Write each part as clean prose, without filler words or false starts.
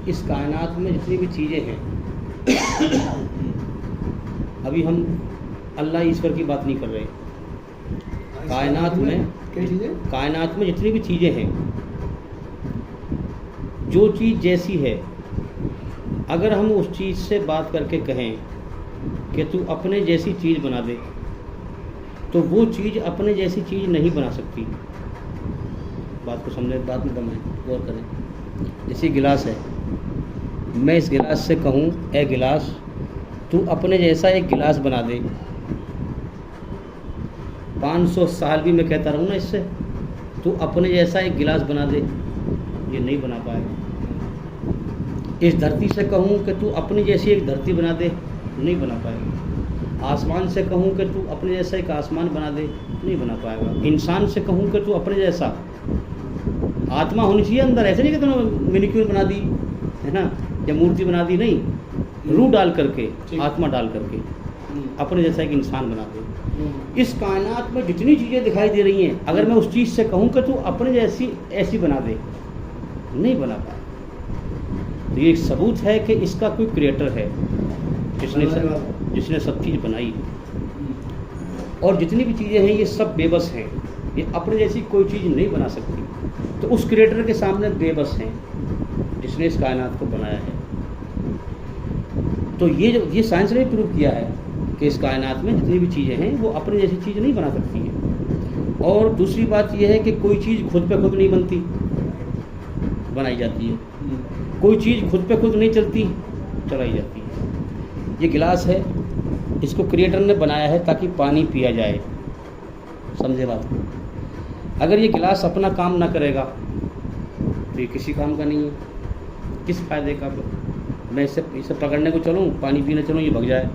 इस कायनात में जितनी भी चीज़ें हैं, अभी हम अल्लाह ईश्वर की बात नहीं कर रहे। कायनात में क्या चीज़ें? कायनात में जितनी भी चीज़ें हैं, जो चीज़ जैसी है, अगर हम उस चीज़ से बात करके कहें कि तू अपने जैसी चीज़ बना दे, तो वो चीज़ अपने जैसी चीज़ नहीं बना सकती। बात को समझे, बात में दम है, गौर करें। जैसे गिलास है, मैं इस गिलास से कहूँ ए गिलास तू अपने जैसा एक गिलास बना दे, 500 साल भी मैं कहता रहूँ ना इससे, तू अपने जैसा एक गिलास बना दे, ये नहीं बना पाएगा। इस धरती से कहूँ कि तू अपनी जैसी एक धरती बना दे, नहीं बना पाएगा। आसमान से कहूँ कि तू अपने जैसा एक आसमान बना दे, नहीं बना पाएगा। इंसान से कहूँ कि तू अपने जैसा, आत्मा होनी चाहिए अंदर, ऐसे नहीं कि तूने मिनिक्यूर बना दी है ना, या मूर्ति बना दी, नहीं, रूह डाल करके, आत्मा डाल करके अपने जैसा एक इंसान बना दे। इस कायनात में जितनी चीज़ें दिखाई दे रही हैं, अगर मैं उस चीज़ से कहूँ कि तू अपने जैसी ऐसी बना दे, नहीं बना पाए। तो ये एक सबूत है कि इसका कोई क्रिएटर है जिसने सब चीज़ बनाई। और जितनी भी चीज़ें हैं ये सब बेबस हैं, ये अपने जैसी कोई चीज़ नहीं बना सकती। तो उस क्रिएटर के सामने बेबस हैं जिसने इस कायनात को बनाया है। तो ये साइंस ने प्रूव किया है कि इस कायनात में जितनी भी चीज़ें हैं वो अपनी जैसी चीज़ नहीं बना सकती हैं। और दूसरी बात यह है कि कोई चीज़ खुद पे खुद नहीं बनती, बनाई जाती है। कोई चीज़ खुद पे खुद नहीं चलती, चलाई जाती है। ये गिलास है, इसको क्रिएटर ने बनाया है ताकि पानी पिया जाए, समझे बात को। अगर ये गिलास अपना काम ना करेगा तो ये किसी काम का नहीं है, किस फायदे का। मैं इसे पकड़ने को चलूँ, पानी पीने चलूँ, ये भग जाए।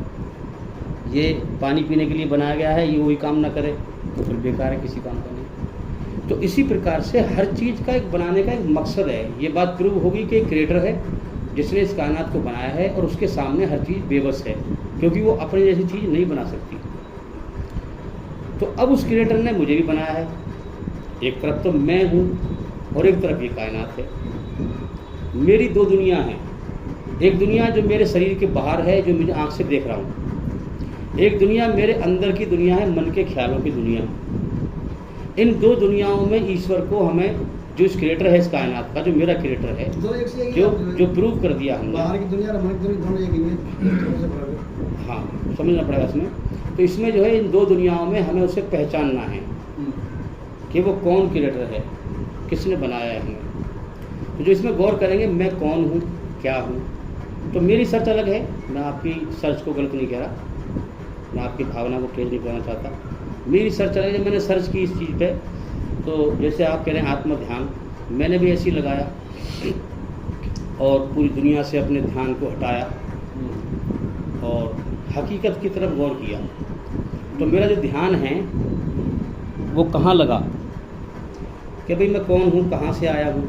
ये पानी पीने के लिए बनाया गया है, ये वही काम ना करे तो फिर बेकार है, किसी काम का नहीं। तो इसी प्रकार से हर चीज़ का एक बनाने का एक मकसद है। ये बात प्रूव होगी कि एक क्रिएटर है जिसने इस कायनात को बनाया है और उसके सामने हर चीज़ बेबस है, क्योंकि वो अपनी जैसी चीज़ नहीं बना सकती। तो अब उस क्रिएटर ने मुझे भी बनाया है। एक तरफ तो मैं हूँ और एक तरफ ये कायनात है। मेरी दो दुनिया हैं, एक दुनिया जो मेरे शरीर के बाहर है, जो मुझे आँख से देख रहा हूँ, एक दुनिया मेरे अंदर की दुनिया है, मन के ख्यालों की दुनिया। इन दो दुनियाओं में ईश्वर को हमें, जो इस क्रिएटर है इस कायनात का, जो मेरा क्रिएटर है, जो प्रूव कर दिया हमने। बाहर की दुनिया और मन की दुनिया दोनों एक ही है। हाँ, समझना पड़ेगा इसमें। तो इसमें जो है इन दो दुनियाओं में हमें उसे पहचानना है कि वो कौन क्रिएटर है, किसने बनाया है हमें। तो जो इसमें गौर करेंगे, मैं कौन हूँ, क्या हूँ। तो मेरी सर्च अलग है, मैं आपकी सर्च को गलत नहीं कह रहा, मैं आपकी भावना को ठेस नहीं करना चाहता। मेरी सर्च अलग है। जब मैंने सर्च की इस चीज़ पे, तो जैसे आप कह रहे हैं आत्म ध्यान, मैंने भी ऐसे ही लगाया और पूरी दुनिया से अपने ध्यान को हटाया और हकीकत की तरफ गौर किया। तो मेरा जो ध्यान है वो कहाँ लगा कि भाई मैं कौन हूँ, कहाँ से आया हूँ।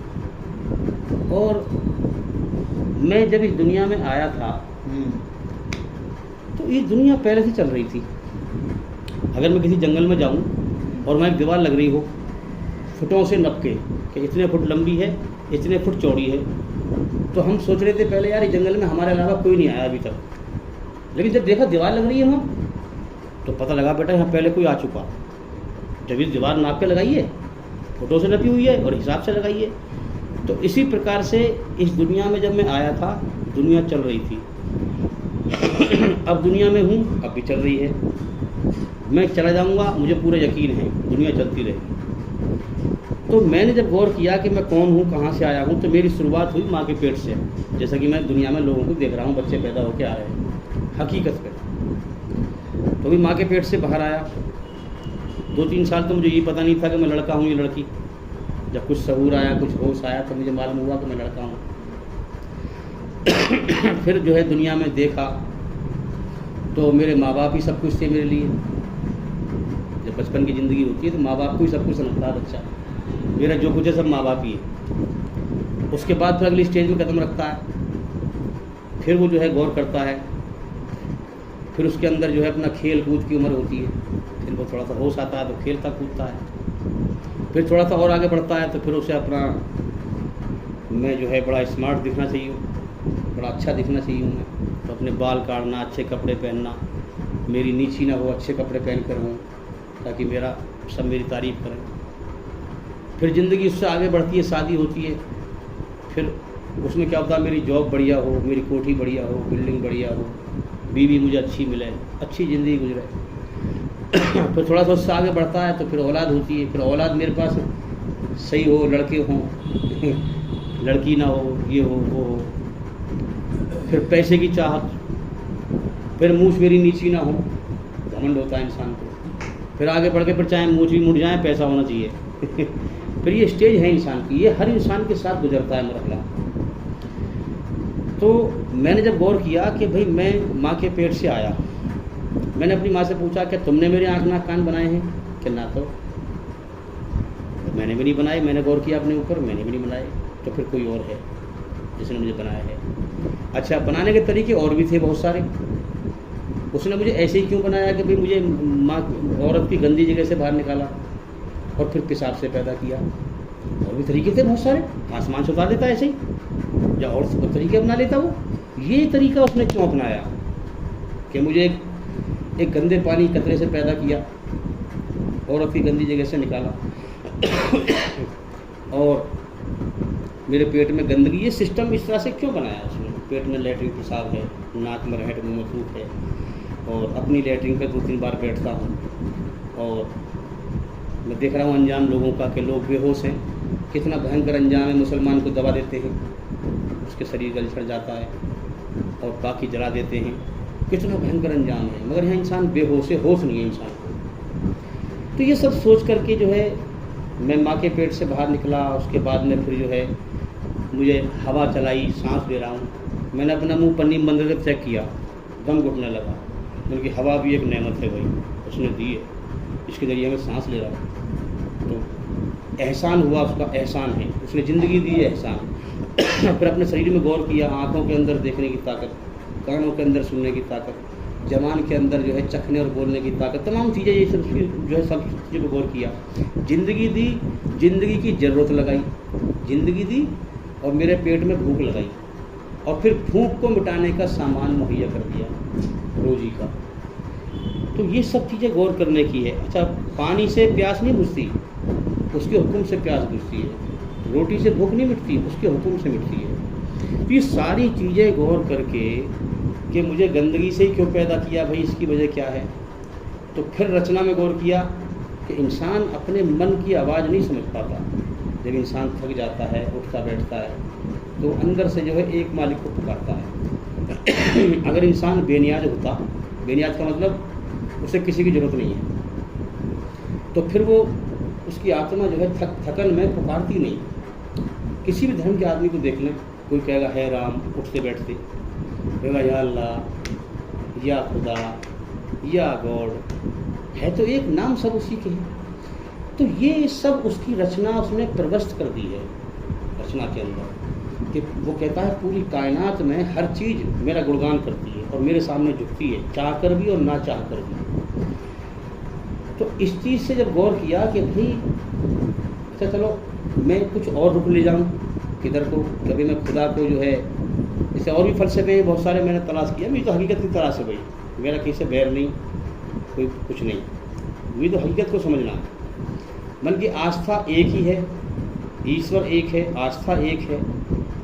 और मैं जब इस दुनिया में आया था तो ये दुनिया पहले से चल रही थी। अगर मैं किसी जंगल में जाऊँ और वहाँ एक दीवार लग रही हो फुटों से नप के कि इतने फुट लंबी है, इतने फुट चौड़ी है, तो हम सोच रहे थे पहले यार इस जंगल में हमारे अलावा कोई नहीं आया अभी तक। लेकिन जब देखा दीवार लग रही है वहाँ, तो पता लगा बेटा यहाँ पहले कोई आ चुका। जब इस दीवार नाप के लगाइए, फुटों से नपी हुई है और हिसाब से लगाइए। तो इसी प्रकार से इस दुनिया में जब मैं आया था, दुनिया चल रही थी। अब दुनिया में हूँ, अब भी चल रही है। मैं चला जाऊँगा, मुझे पूरा यकीन है दुनिया चलती रहेगी। तो मैंने जब गौर किया कि मैं कौन हूँ, कहाँ से आया हूँ, तो मेरी शुरुआत हुई माँ के पेट से। जैसा कि मैं दुनिया में लोगों को देख रहा हूँ, बच्चे पैदा होकर आ रहे हैं हकीकत पे। तो भी माँ के पेट से बाहर आया। 2-3 साल तो मुझे ये पता नहीं था कि मैं लड़का हूँ या लड़की। जब कुछ शऊर आया, कुछ होश आया, तो मुझे मालूम हुआ कि मैं लड़का हूँ। फिर जो है दुनिया में देखा तो मेरे माँ बाप ही सब कुछ थे मेरे लिए। जब बचपन की ज़िंदगी होती है तो माँ बाप को ही सब कुछ समझता है बच्चा। मेरा जो कुछ है सब माँ बाप ही है। उसके बाद फिर अगली स्टेज में कदम रखता है, फिर वो जो है गौर करता है, फिर उसके अंदर जो है अपना खेल कूद की उम्र होती है। फिर वो थोड़ा सा होश आता है तो खेलता कूदता है, फिर थोड़ा सा और आगे बढ़ता है तो फिर उसे अपना मैं जो है बड़ा स्मार्ट दिखना चाहिए, बड़ा अच्छा दिखना चाहिए मैं, तो अपने बाल काटना, अच्छे कपड़े पहनना, मेरी नीची ना हो, अच्छे कपड़े पहन कर हूँ ताकि मेरा सब मेरी तारीफ़ करें। फिर ज़िंदगी उससे आगे बढ़ती है, शादी होती है, फिर उसमें क्या होता है, मेरी जॉब बढ़िया हो, मेरी कोठी बढ़िया हो, बिल्डिंग बढ़िया हो, बीवी मुझे अच्छी मिले, अच्छी ज़िंदगी गुजरे। फिर थोड़ा सा उससे आगे बढ़ता है तो फिर औलाद होती है, फिर औलाद मेरे पास सही हो, लड़के हों लड़की ना हो, ये हो वो हो, फिर पैसे की चाहत, फिर मूछ मेरी नीची ना हो, घमंड होता है इंसान को। फिर आगे बढ़ के फिर चाहे मूछ भी मुड़ जाए, पैसा होना चाहिए फिर ये स्टेज है इंसान की, ये हर इंसान के साथ गुजरता है मरहला। तो मैंने जब गौर किया कि भाई मैं माँ के पेट से आया, मैंने अपनी माँ से पूछा कि तुमने मेरे आँख नाक कान बनाए हैं कि ना, तो मैंने भी नहीं बनाए। मैंने गौर किया अपने ऊपर, मैंने भी नहीं बनाए, तो फिर कोई और है जिसने मुझे बनाया है। अच्छा, बनाने के तरीके और भी थे बहुत सारे। उसने मुझे ऐसे ही क्यों बनाया कि भाई मुझे माँ औरत की गंदी जगह से बाहर निकाला और फिर पेशाब से पैदा किया। और भी तरीके थे बहुत सारे, आसमान से उतार देता ऐसे ही, या और तरीके अपना लेता वो। ये तरीका उसने क्यों अपनाया कि मुझे एक गंदे पानी कतरे से पैदा किया, औरत की गंदी जगह से निकाला और मेरे पेट में गंदगी, ये सिस्टम इस तरह से क्यों बनाया उसने। पेट में लैट्रिन पेशाब है, नाक में रहट मुँह में थूक है, और अपनी लैट्रिन पे 2-3 बार बैठता हूँ, और मैं देख रहा हूँ अनजान लोगों का कि लोग बेहोश हैं। कितना भयंकर अंजाम है, मुसलमान को दबा देते हैं, उसके शरीर गल छड़ जाता है और बाकी जला देते हैं। कितना भयंकर अंजाम है, मगर यहाँ इंसान बेहोश है, होश नहीं है इंसान को। तो ये सब सोच करके जो है मैं माँ के पेट से बाहर निकला। उसके बाद में फिर जो है मुझे हवा चलाई, सांस ले रहा हूँ। मैंने अपना मुंह पन्नी बंद करके चेक किया, दम घुटने लगा, क्योंकि हवा भी एक नेमत है भाई, उसने दी है, इसके ज़रिए मैं सांस ले रहा हूँ। तो एहसान हुआ, उसका एहसान है, उसने ज़िंदगी दी है, एहसान। फिर अपने शरीर में गौर किया, आँखों के अंदर देखने की ताकत, कानों के अंदर सुनने की ताकत, जबान के अंदर जो है चखने और बोलने की ताकत, तमाम चीज़ें ये सब जो है सब चीज़ों पर गौर किया। ज़िंदगी दी, ज़िंदगी की ज़रूरत लगाई, ज़िंदगी दी और मेरे पेट में भूख लगाई, और फिर भूख को मिटाने का सामान मुहैया कर दिया, रोजी का। तो ये सब चीज़ें गौर करने की है। अच्छा, पानी से प्यास नहीं बुझती, उसके हुक्म से प्यास बुझती है। रोटी से भूख नहीं मिटती, उसके हुक्म से मिटती है। तो ये सारी चीज़ें गौर करके कि मुझे गंदगी से ही क्यों पैदा किया भाई, इसकी वजह क्या है। तो फिर रचना में गौर किया कि इंसान अपने मन की आवाज़ नहीं समझ पाता। जब इंसान थक जाता है, उठता बैठता है, तो अंदर से जो है एक मालिक को पुकारता है। अगर इंसान बेनियाज होता, बेनियाज का मतलब उसे किसी की ज़रूरत नहीं है, तो फिर वो उसकी आत्मा जो है थकन में पुकारती नहीं। किसी भी धर्म के आदमी को देख लें, कोई कहेगा है राम, उठते बैठते कहेगा या अल्लाह, या खुदा, या गॉड, है तो एक नाम सब उसी के हैं। तो ये सब उसकी रचना उसने प्रवस्त कर दी है रचना के अंदर, कि वो कहता है पूरी कायनात में हर चीज़ मेरा गुणगान करती है और मेरे सामने झुकती है, चाह कर भी और ना चाह कर भी। तो इस चीज़ से जब गौर किया कि भाई अच्छा चलो मैं कुछ और रुख ले जाऊं किधर को, कभी मैं खुदा को जो है, जैसे और भी फ़लसफ़े बहुत सारे मैंने तलाश किया। मेरी तो हकीकत की तलाश है भाई, मेरा किसी से बैर नहीं, कोई कुछ नहीं, मुझे तो हकीकत को समझना है। मन की आस्था एक ही है, ईश्वर एक है, आस्था एक है,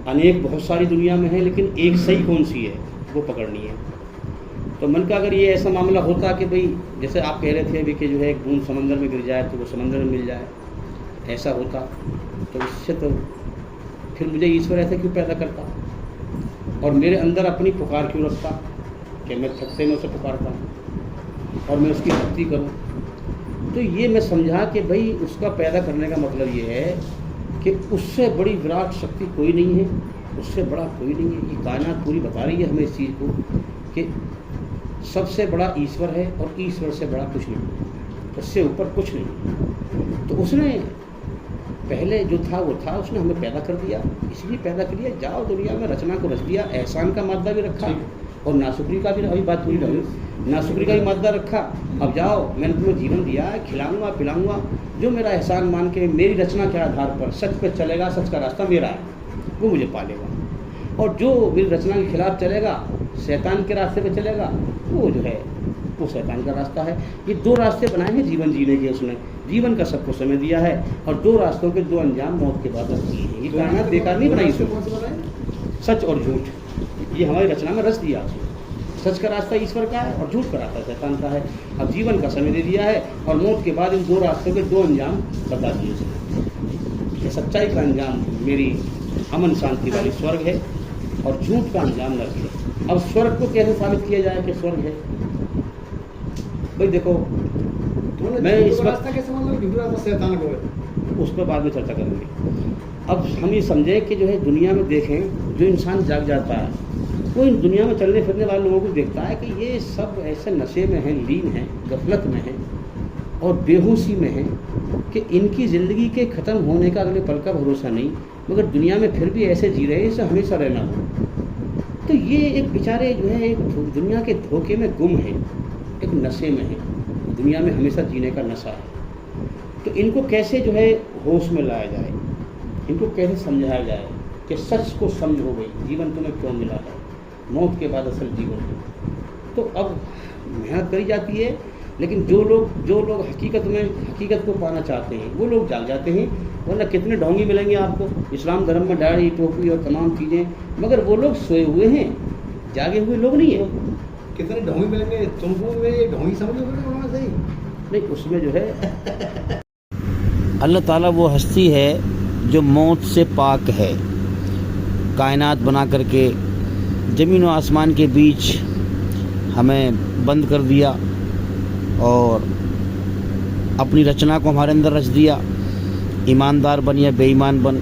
अनेक बहुत सारी दुनिया में है, लेकिन एक सही कौन सी है वो पकड़नी है। तो मन का अगर ये ऐसा मामला होता कि भाई जैसे आप कह रहे थे अभी कि जो है एक बूंद समंदर में गिर जाए तो वो समंदर में मिल जाए, ऐसा होता तो इससे तो फिर मुझे ईश्वर ऐसे क्यों पैदा करता और मेरे अंदर अपनी पुकार क्यों रखता कि मैं थकते में उसे पुकारता हूँ और मैं उसकी भक्ति करूँ। तो ये मैं समझा कि भाई उसका पैदा करने का मतलब ये है कि उससे बड़ी विराट शक्ति कोई नहीं है, उससे बड़ा कोई नहीं है। ये कायनात पूरी बता रही है हमें इस चीज़ को कि सबसे बड़ा ईश्वर है और ईश्वर से बड़ा कुछ नहीं, उससे ऊपर कुछ नहीं। तो उसने पहले जो था वो था, उसने हमें पैदा कर दिया, इसलिए पैदा कर दिया, जाओ दुनिया में रचना को रच दिया, एहसान का मादा भी रखा और नाशुक्री का भी, अभी बात पूरी रही, नाशुक्री का भी मादा रखा। अब जाओ मैंने तुम्हें जीवन दिया है, खिलाऊंगा पिलाऊंगा, जो मेरा एहसान मान के मेरी रचना के आधार पर सच पे चलेगा, सच का रास्ता मेरा है, वो मुझे पालेगा। और जो मेरी रचना के खिलाफ चलेगा, शैतान के रास्ते पे चलेगा, वो जो है वो शैतान का रास्ता है। ये दो रास्ते बनाए हैं जीवन जीने के, उसने जीवन का सबको समय दिया है और दो रास्तों के दो अंजाम मौत के बाद रखी है। ये कायनात बेकार नहीं बनाई उसने, सच और झूठ, ये हमारी रचना में रच दिया। सच का रास्ता ईश्वर का है और झूठ का रास्ता शैतान का है। अब जीवन का समय दे दिया है और मौत के बाद इन दो रास्तों के दो अंजाम बता दिए उसने कि सच्चाई का अंजाम मेरी अमन शांति वाली स्वर्ग है और झूठ का अंजाम नरक है। अब स्वर्ग को कैसे साबित किया जाए कि स्वर्ग है? भाई देखो, मैं इस रास्ता कैसे मतलब झूठा रास्ता शैतान को है, उस पर बाद में चर्चा करेंगे। अब हम ये समझें कि जो है दुनिया में देखें, जो इंसान जाग जाता है वो इन दुनिया में चलने फिरने वाले लोगों को देखता है कि ये सब ऐसे नशे में हैं, लीन हैं, गफलत में हैं और बेहोशी में हैं कि इनकी ज़िंदगी के ख़त्म होने का अगले पल का भरोसा नहीं, मगर दुनिया में फिर भी ऐसे जी रहे हैं जैसे हमेशा रहना हो। तो ये एक बेचारे जो है एक दुनिया के धोखे में गुम है, एक नशे में है, दुनिया में हमेशा जीने का नशा है। तो इनको कैसे जो है होश में लाया जाए, इनको कैसे समझाया जाए कि सच को समझो भाई, जीवन तुम्हें क्यों मिला है, मौत के बाद असल जीवन है। तो अब मेहनत करी जाती है, लेकिन जो लोग हकीकत को पाना चाहते हैं वो लोग जाग जाते हैं, वरना कितने ढोंगी मिलेंगे आपको इस्लाम धर्म में, दाढ़ी टोपी और तमाम चीज़ें, मगर वो लोग सोए हुए हैं, जागे हुए लोग नहीं हैं। कितने ढोंगी मिलेंगे तुमको, में ढोंगी समझो सही नहीं, उसमें जो है अल्लाह ताला वो हस्ती है जो मौत से पाक है। कायनात बना करके ज़मीन और आसमान के बीच हमें बंद कर दिया और अपनी रचना को हमारे अंदर रच दिया। ईमानदार बन या बेईमान बन,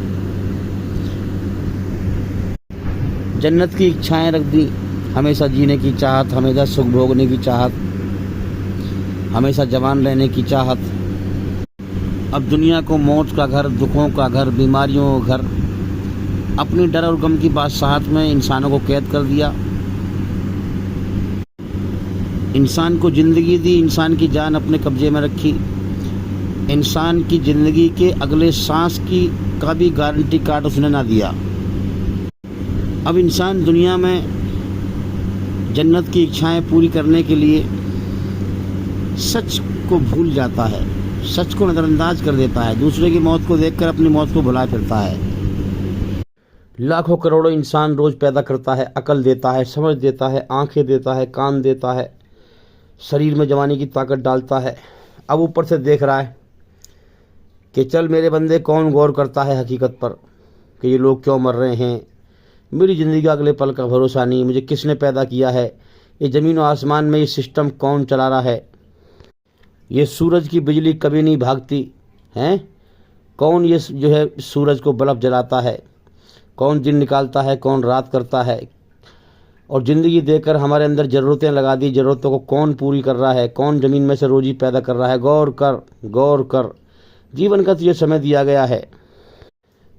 जन्नत की इच्छाएं रख दी, हमेशा जीने की चाहत, हमेशा सुख भोगने की चाहत, हमेशा जवान रहने की चाहत। अब दुनिया को मौत का घर, दुखों का घर, बीमारियों का घर, अपनी डर और गम की बादशाहत में इंसानों को कैद कर दिया। इंसान को ज़िंदगी दी, इंसान की जान अपने कब्जे में रखी, इंसान की ज़िंदगी के अगले सांस की का भी गारंटी कार्ड उसने ना दिया। अब इंसान दुनिया में जन्नत की इच्छाएं पूरी करने के लिए सच को भूल जाता है, सच को नज़रअंदाज कर देता है, दूसरे की मौत को देखकर अपनी मौत को भुला फिरता है। लाखों करोड़ों इंसान रोज़ पैदा करता है, अकल देता है, समझ देता है, आंखें देता है, कान देता है, शरीर में जवानी की ताकत डालता है। अब ऊपर से देख रहा है कि चल मेरे बंदे, कौन गौर करता है हकीकत पर कि ये लोग क्यों मर रहे हैं, मेरी ज़िंदगी का अगले पल का भरोसा नहीं, मुझे किसने पैदा किया है, ये ज़मीन और आसमान में ये सिस्टम कौन चला रहा है, ये सूरज की बिजली कभी नहीं भागती हैं, कौन ये जो है सूरज को बल्ब जलाता है, कौन दिन निकालता है, कौन रात करता है, और ज़िंदगी देकर हमारे अंदर ज़रूरतें लगा दी, ज़रूरतों को कौन पूरी कर रहा है, कौन ज़मीन में से रोजी पैदा कर रहा है। गौर कर, गौर कर, जीवन का तुझे समय दिया गया है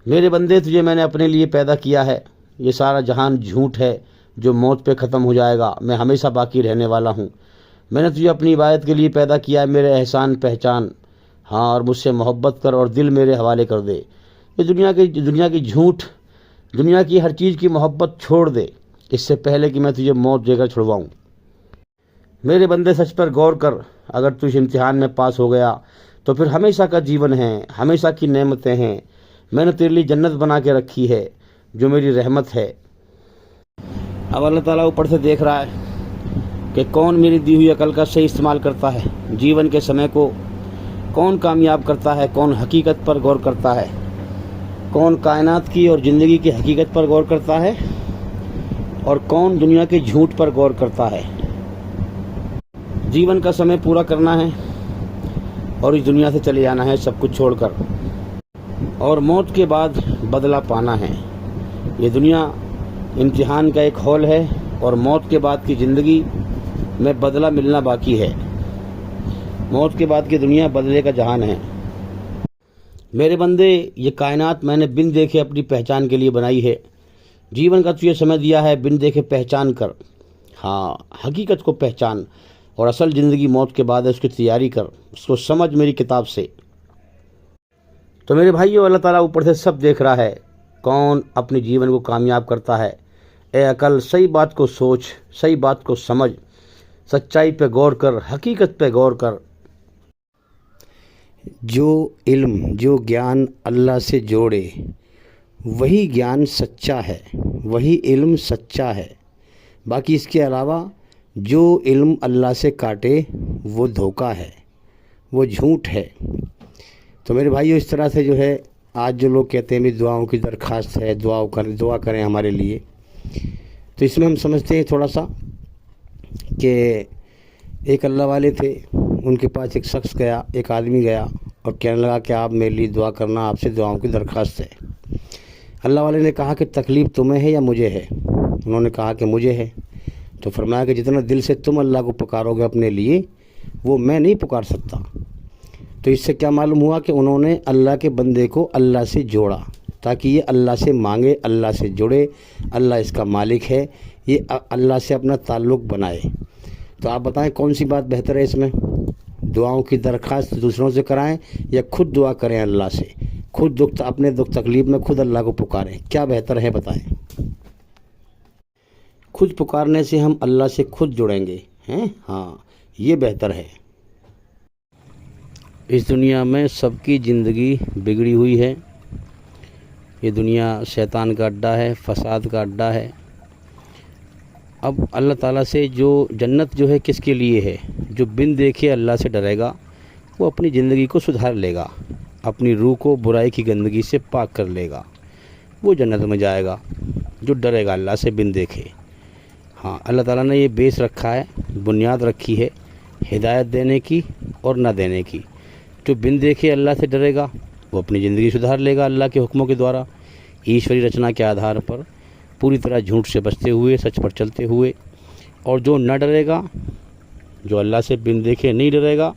मेरे बंदे, तुझे मैंने अपने लिए पैदा किया है। ये सारा जहान झूठ है जो मौत पे ख़त्म हो जाएगा, मैं हमेशा बाकी रहने वाला हूँ। मैंने तुझे अपनी इबादत के लिए पैदा किया है, मेरे एहसान पहचान, हाँ, और मुझसे मोहब्बत कर और दिल मेरे हवाले कर दे। ये दुनिया की झूठ, दुनिया की हर चीज़ की मोहब्बत छोड़ दे इससे पहले कि मैं तुझे मौत देकर छुड़वाऊँ। मेरे बंदे, सच पर गौर कर, अगर तू इस इम्तिहान में पास हो गया तो फिर हमेशा का जीवन है, हमेशा की नेमतें हैं, मैंने तेरे लिए जन्नत बना के रखी है जो मेरी रहमत है। अब अल्लाह ताला ऊपर से देख रहा है कि कौन मेरी दी हुई अकल का सही इस्तेमाल करता है, जीवन के समय को कौन कामयाब करता है, कौन हकीकत पर गौर करता है, कौन कायनात की और ज़िंदगी की हकीकत पर गौर करता है और कौन दुनिया के झूठ पर गौर करता है। जीवन का समय पूरा करना है और इस दुनिया से चले जाना है सब कुछ छोड़कर, और मौत के बाद बदला पाना है। ये दुनिया इम्तिहान का एक हॉल है और मौत के बाद की ज़िंदगी में बदला मिलना बाकी है। मौत के बाद की दुनिया बदले का जहान है। मेरे बंदे, ये कायनात मैंने बिन देखे अपनी पहचान के लिए बनाई है। जीवन का तुझे समय दिया है, बिन देखे पहचान कर, हाँ, हकीकत को पहचान, और असल ज़िंदगी मौत के बाद है, उसकी तैयारी कर, उसको समझ मेरी किताब से। तो मेरे भाइयों, अल्लाह ताला ऊपर से सब देख रहा है, कौन अपने जीवन को कामयाब करता है। ए अकल, सही बात को सोच, सही बात को समझ, सच्चाई पे गौर कर, हकीकत पे गौर कर। जो इल्म, जो ज्ञान अल्लाह से जोड़े वही ज्ञान सच्चा है, वही इल्म सच्चा है। बाकी इसके अलावा जो इल्म अल्लाह से काटे वो धोखा है, वो झूठ है। तो मेरे भाइयों, इस तरह से जो है आज जो लोग कहते हैं मेरी दुआओं की दरख्वास्त है, दुआ करें हमारे लिए, तो इसमें हम समझते हैं थोड़ा सा कि एक अल्लाह वाले थे, उनके पास एक शख्स गया, एक आदमी गया और कहने लगा कि आप मेरे लिए दुआ करना, आपसे दुआओं की दरख्वास्त है। अल्लाह वाले ने कहा कि तकलीफ़ तुम्हें है या मुझे है? उन्होंने कहा कि मुझे है। तो फरमाया कि जितना दिल से तुम अल्लाह को पुकारोगे अपने लिए, वो मैं नहीं पुकार सकता। तो इससे क्या मालूम हुआ कि उन्होंने अल्लाह के बंदे को अल्लाह से जोड़ा, ताकि ये अल्लाह से मांगे, अल्लाह से जुड़े, अल्लाह इसका मालिक है, ये अल्लाह से अपना ताल्लुक़ बनाए। तो आप बताएं कौन सी बात बेहतर है इसमें? दुआओं की दरख्वास्त दूसरों से कराएं या खुद दुआ करें अल्लाह से, खुद अपने दुख तकलीफ़ में खुद अल्लाह को पुकारें? क्या बेहतर है बताएं? खुद पुकारने से हम अल्लाह से खुद जुड़ेंगे, हैं? हाँ, ये बेहतर है। इस दुनिया में सबकी ज़िंदगी बिगड़ी हुई है। ये दुनिया शैतान का अड्डा है, फसाद का अड्डा है। अब अल्लाह ताला से जो जन्नत जो है किसके लिए है? जो बिन देखे अल्लाह से डरेगा वो अपनी ज़िंदगी को सुधार लेगा, अपनी रूह को बुराई की गंदगी से पाक कर लेगा, वो जन्नत में जाएगा। जो डरेगा अल्लाह से बिन देखे। हाँ, अल्लाह ताला ने ये बेस रखा है, बुनियाद रखी है हिदायत देने की और ना देने की। जो बिन देखे अल्लाह से डरेगा वो अपनी ज़िंदगी सुधार लेगा अल्लाह के हुक्मों के द्वारा, ईश्वरी रचना के आधार पर, पूरी तरह झूठ से बचते हुए, सच पर चलते हुए। और जो न डरेगा, जो अल्लाह से बिन देखे नहीं डरेगा,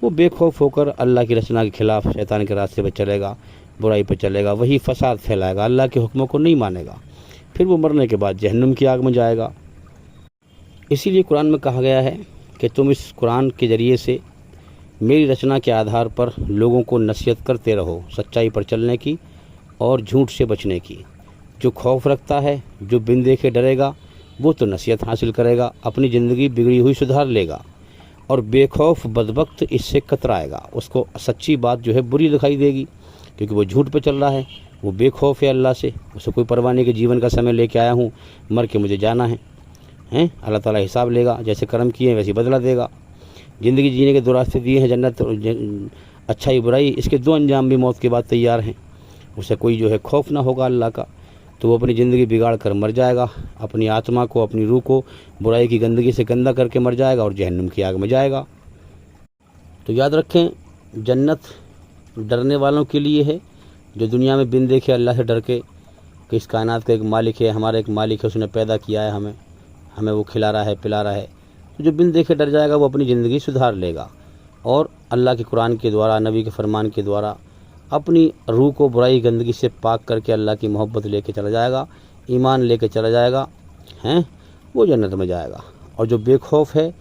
वो बेखौफ होकर अल्लाह की रचना के खिलाफ शैतान के रास्ते पर चलेगा, बुराई पर चलेगा, वही फसाद फैलाएगा, अल्लाह के हुक्मों को नहीं मानेगा। फिर वो मरने के बाद जहन्नुम की आग में जाएगा। इसीलिए कुरान में कहा गया है कि तुम इस कुरान के ज़रिए से मेरी रचना के आधार पर लोगों को नसीहत करते रहो, सच्चाई पर चलने की और झूठ से बचने की। जो खौफ रखता है, जो बिन देखे डरेगा, वो तो नसीहत हासिल करेगा, अपनी ज़िंदगी बिगड़ी हुई सुधार लेगा। और बेखौफ बदबख्त इससे कतराएगा, उसको सच्ची बात जो है बुरी दिखाई देगी, क्योंकि वो झूठ पे चल रहा है, वो बेखौफ है अल्लाह से, उसे कोई परवाह नहीं कि जीवन का समय लेके आया हूँ, मर के मुझे जाना है। अल्लाह ताला हिसाब लेगा, जैसे कर्म किए वैसे बदला देगा। ज़िंदगी जीने के दो रास्ते दिए हैं, जन्नत और अच्छाई बुराई, इसके दो अंजाम भी मौत के बाद तैयार हैं। उसे कोई जो है खौफ ना होगा अल्लाह का, तो वो अपनी ज़िंदगी बिगाड़ कर मर जाएगा, अपनी आत्मा को, अपनी रूह को बुराई की गंदगी से गंदा करके मर जाएगा और जहन्नुम की आग में जाएगा। तो याद रखें, जन्नत डरने वालों के लिए है, जो दुनिया में बिन देखे अल्लाह से डर के कि इस कायनात का एक मालिक है, हमारा एक मालिक है, उसने पैदा किया है हमें वो खिला रहा है, पिला रहा है। तो जो बिन देखे डर जाएगा वो अपनी ज़िंदगी सुधार लेगा और अल्लाह के कुरान के द्वारा, नबी के फरमान के द्वारा अपनी रूह को बुराई गंदगी से पाक करके अल्लाह की मोहब्बत लेके चला जाएगा, ईमान लेके चला जाएगा, वो जन्नत में जाएगा। और जो बेखौफ है,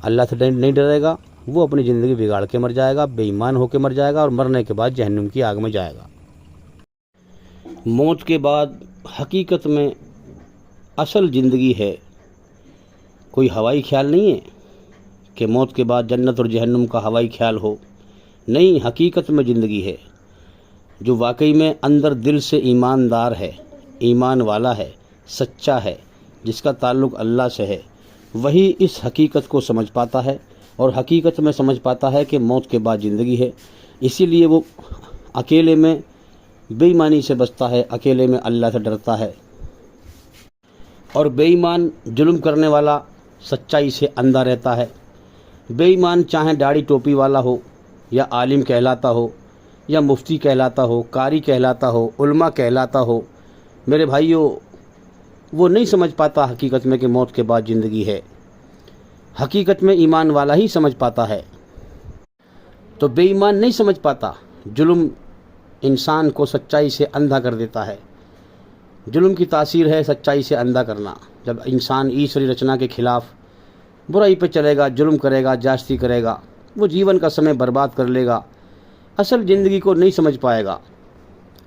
अल्लाह से नहीं डरेगा, वो अपनी ज़िंदगी बिगाड़ के मर जाएगा, बेईमान होकर मर जाएगा और मरने के बाद जहन्नुम की आग में जाएगा। मौत के बाद हकीकत में असल ज़िंदगी है, कोई हवाई ख्याल नहीं है कि मौत के बाद जन्नत और जहन्नुम का हवाई ख्याल हो। नहीं, हकीकत में ज़िंदगी है। जो वाकई में अंदर दिल से ईमानदार है, ईमान वाला है, सच्चा है, जिसका ताल्लुक़ अल्लाह से है, वही इस हकीकत को समझ पाता है और हकीकत में समझ पाता है कि मौत के बाद ज़िंदगी है। इसीलिए वो अकेले में बेईमानी से बचता है, अकेले में अल्लाह से डरता है। और बेईमान, जुल्म करने वाला सच्चाई से अंधा रहता है। बेईमान चाहे दाढ़ी टोपी वाला हो या आलिम कहलाता हो या मुफ्ती कहलाता हो, कारी कहलाता हो, उल्मा कहलाता हो, मेरे भाइयों, वो नहीं समझ पाता हकीकत में कि मौत के बाद ज़िंदगी है। हकीकत में ईमान वाला ही समझ पाता है। तो बेईमान नहीं समझ पाता। जुल्म इंसान को सच्चाई से अंधा कर देता है। जुल्म की तासीर है सच्चाई से अंधा करना। जब इंसान ईश्वरी रचना के खिलाफ बुराई पे चलेगा, जुल्म करेगा, जास्ती करेगा, वो जीवन का समय बर्बाद कर लेगा, असल ज़िंदगी को नहीं समझ पाएगा।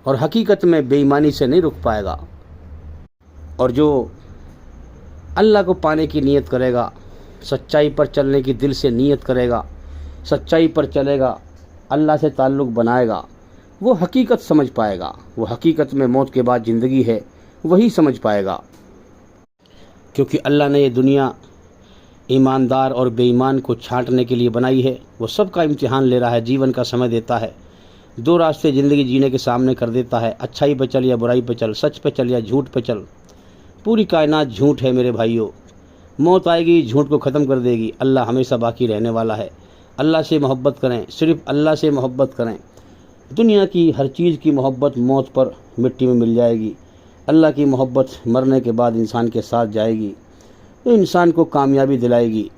और हकीकत में बेईमानी से नहीं रुक पाएगा। और जो अल्लाह को पाने की नीयत करेगा, सच्चाई पर चलने की दिल से नीयत करेगा, सच्चाई पर चलेगा, अल्लाह से ताल्लुक़ बनाएगा, वो हकीकत समझ पाएगा। वो हकीकत में मौत के बाद ज़िंदगी है, वही समझ पाएगा। क्योंकि अल्लाह ने ये दुनिया ईमानदार और बेईमान को छांटने के लिए बनाई है। वो सबका इम्तिहान ले रहा है, जीवन का समय देता है, दो रास्ते ज़िंदगी जीने के सामने कर देता है, अच्छाई पे चल या बुराई पे चल, सच पे चल या झूठ पे चल। पूरी कायनात झूठ है मेरे भाइयों। मौत आएगी, झूठ को ख़त्म कर देगी। अल्लाह हमेशा बाकी रहने वाला है। अल्लाह से मोहब्बत करें, सिर्फ़ अल्लाह से मोहब्बत करें। दुनिया की हर चीज़ की मोहब्बत मौत पर मिट्टी में मिल जाएगी। अल्लाह की मोहब्बत मरने के बाद इंसान के साथ जाएगी, तो इंसान को कामयाबी दिलाएगी।